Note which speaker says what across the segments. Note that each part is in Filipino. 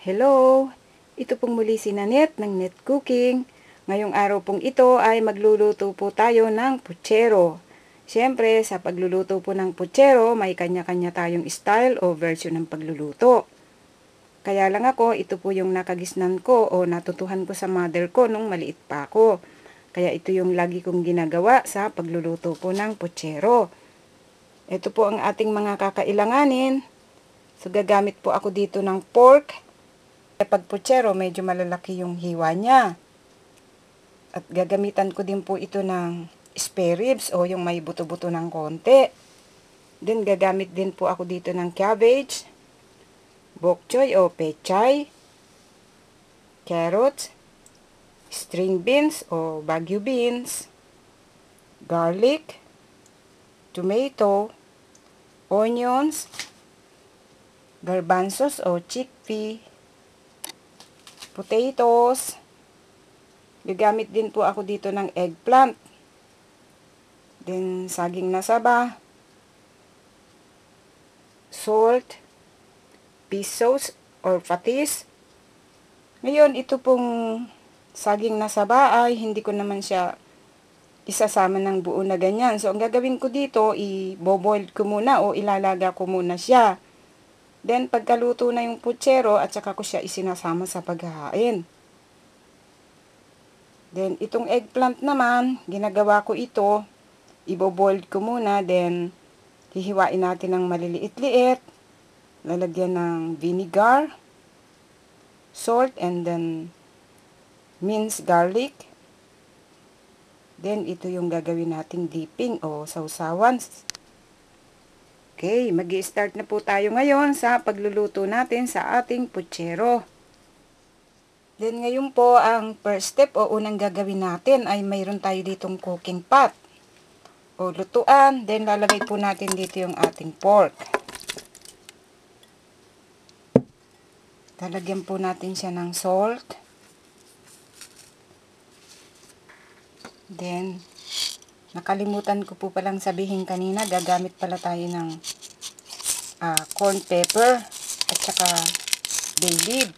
Speaker 1: Hello! Ito pong muli si Nanette ng Net Cooking. Ngayong araw pong ito ay magluluto po tayo ng putsero. Siyempre, sa pagluluto po ng putsero, may kanya-kanya tayong style o version ng pagluluto. Kaya lang ako, ito po yung nakagisnan ko o natutuhan ko sa mother ko nung maliit pa ako. Kaya ito yung lagi kong ginagawa sa pagluluto po ng putsero. Ito po ang ating mga kakailanganin. So, gagamit po ako dito ng pork. Pag putsero, medyo malalaki yung hiwa niya. At gagamitan ko din po ito ng spare ribs o yung may buto-buto ng konti. Then gagamit din po ako dito ng cabbage, bok choy o pechay, carrots, string beans o bagu beans, garlic, tomato, onions, garbanzos o chickpea, potatoes. Gagamit din po ako dito ng eggplant. Then saging na saba, salt, fish sauce or patis. Ngayon, ito pong saging na saba ay hindi ko naman siya isasama ng buo na ganyan. So, ang gagawin ko dito, i-boil ko muna o ilalaga ko muna siya. Then, pagkaluto na yung putsero at saka ko siya isinasama sa paghahain. Then, itong eggplant naman, ginagawa ko ito, i-boil ko muna, then, hihiwain natin ng maliliit-liit, lalagyan ng vinegar, salt, and then, minced garlic. Then, ito yung gagawin nating dipping o sausawan. Okay, mag-i-start na po tayo ngayon sa pagluluto natin sa ating putsero. Then ngayon po, ang first step o unang gagawin natin ay mayroon tayo ditong cooking pot o lutuan. Then lalagay po natin dito yung ating pork. Lalagyan po natin siya ng salt. Then, nakalimutan ko po palang sabihin kanina, gagamit pala tayo ng corn pepper at saka bay leaf.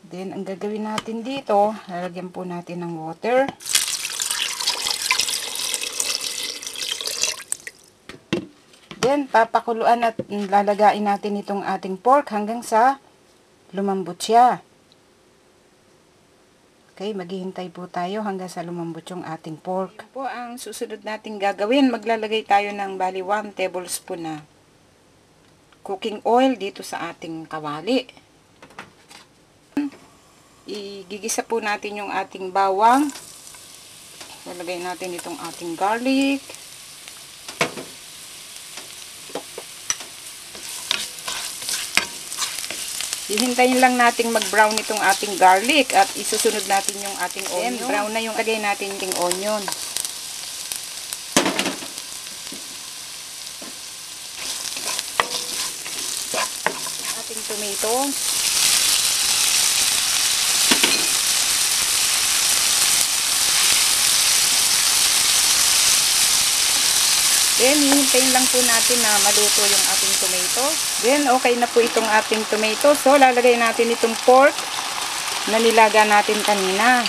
Speaker 1: Then, ang gagawin natin dito, lalagyan po natin ng water. Then, papakuluan at lalagain natin itong ating pork hanggang sa lumambot siya. Okay, maghihintay po tayo hanggang sa lumambot yung ating pork. Yan po ang susunod nating gagawin. Maglalagay tayo ng bali 1 tablespoon na cooking oil dito sa ating kawali. Igigisa po natin yung ating bawang. Lalagay natin itong ating garlic. Hihintayin lang nating mag-brown itong ating garlic at isusunod natin yung ating onion. Then, brown na yung lagay natin yung onion. Ating tomato. Then, hihintayin lang po natin na maluto yung ating tomato. Then, okay na po itong ating tomato. So, lalagay natin itong pork na nilaga natin kanina.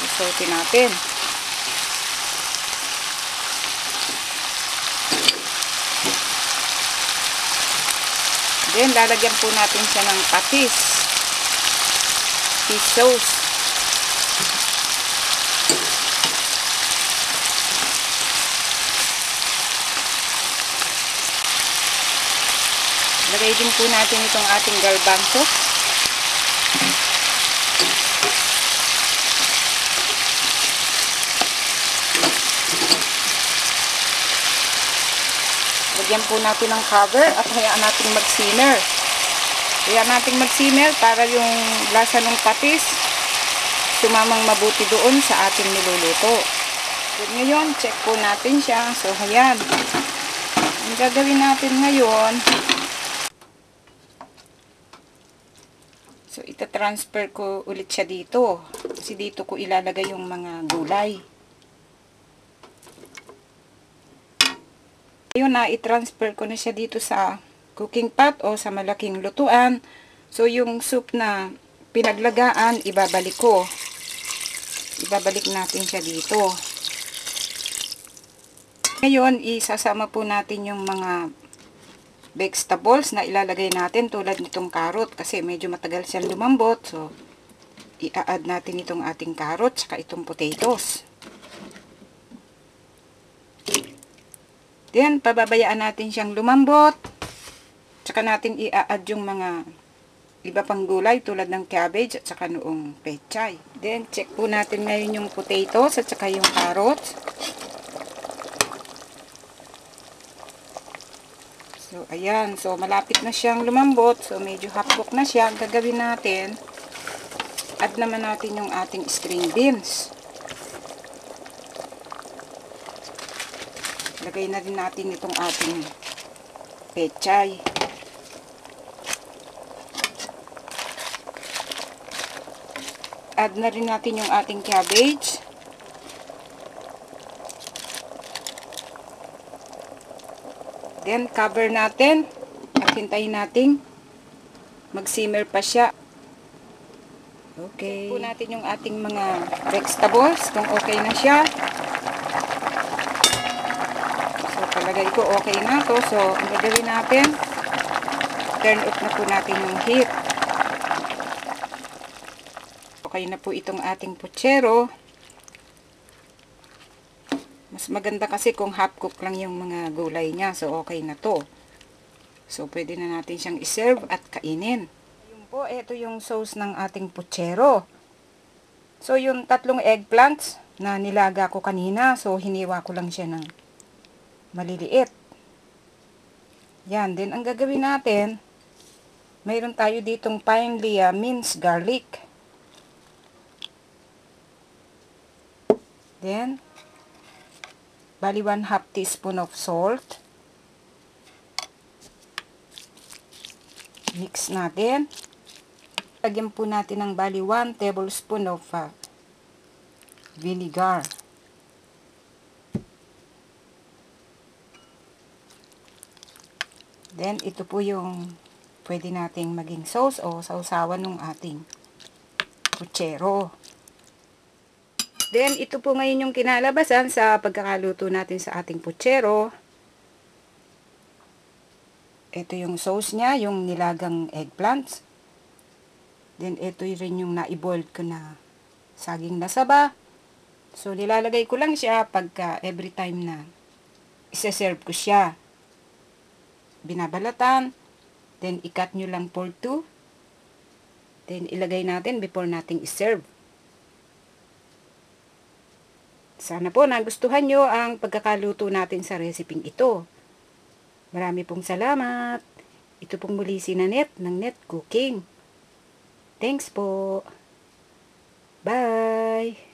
Speaker 1: Isotin natin. Then, lalagyan po natin siya ng patis. Fish sauce. Lagay din po natin itong ating garbanzo. Lagyan po natin ng cover at hayaan natin mag-simmer. Hayaan natin mag-simmer para yung lasa ng patis sumamang mabuti doon sa ating niluluto. So, ngayon, check po natin siya. So, ayan. Ang gagawin natin ngayon, so, itatransfer ko ulit siya dito. Kasi dito ko ilalagay yung mga gulay. Ayun na, i-transfer ko na siya dito sa cooking pot o sa malaking lutuan. So, yung soup na pinaglagaan, ibabalik ko. Ibabalik natin siya dito. Ngayon, isasama po natin yung mga vegetables na ilalagay natin tulad nitong carrot kasi medyo matagal siyang lumambot. So, i-add natin itong ating carrot saka itong potatoes. Then, pababayaan natin siyang lumambot. Saka natin i-add yung mga iba pang gulay tulad ng cabbage at saka noong pechay. Then, check po natin ngayon yung potatoes at saka yung carrots. So, ayan. So, malapit na siyang lumambot. So, medyo half cook na siya. Ang gagawin natin, add naman natin yung ating string beans. Lagay na rin natin itong ating pechay. Add na rin natin yung ating cabbage. Then, cover natin at hintayin natin mag-simmer pa siya. Okay. Check po natin yung ating mga vegetables kung okay na siya. So, palagay ko okay na to. So, ang gagawin natin, turn off na po natin yung heat. Okay na po itong ating puchero. Mas maganda kasi kung half cook lang yung mga gulay niya. So, okay na to. So, pwede na natin siyang iserve at kainin. Yun po, ito yung sauce ng ating puchero. So, yung 3 eggplants na nilaga ko kanina. So, hiniwa ko lang siya ng maliliit. Yan. Then, ang gagawin natin, mayroon tayo ditong finely minced garlic. Then, bali 1/2 teaspoon of salt. Mix natin. Lagyan po natin ng bali 1 tablespoon of vinegar. Then, ito po yung pwede nating maging sauce o sausawan ng ating puchero. Then, ito po ngayon yung kinalabasan sa pagkakaluto natin sa ating puchero. Ito yung sauce niya, yung nilagang eggplants. Then, ito rin yung na-boiled ko na saging na saba. So, nilalagay ko lang siya pagka every time na isa-serve ko siya. Binabalatan. Then, i-cut nyo lang for 2. Then, ilagay natin before nating iserve. Sana po nagustuhan nyo ang pagkakaluto natin sa reseping ito. Marami pong salamat. Ito pong muli si Nanette ng Net Cooking. Thanks po. Bye!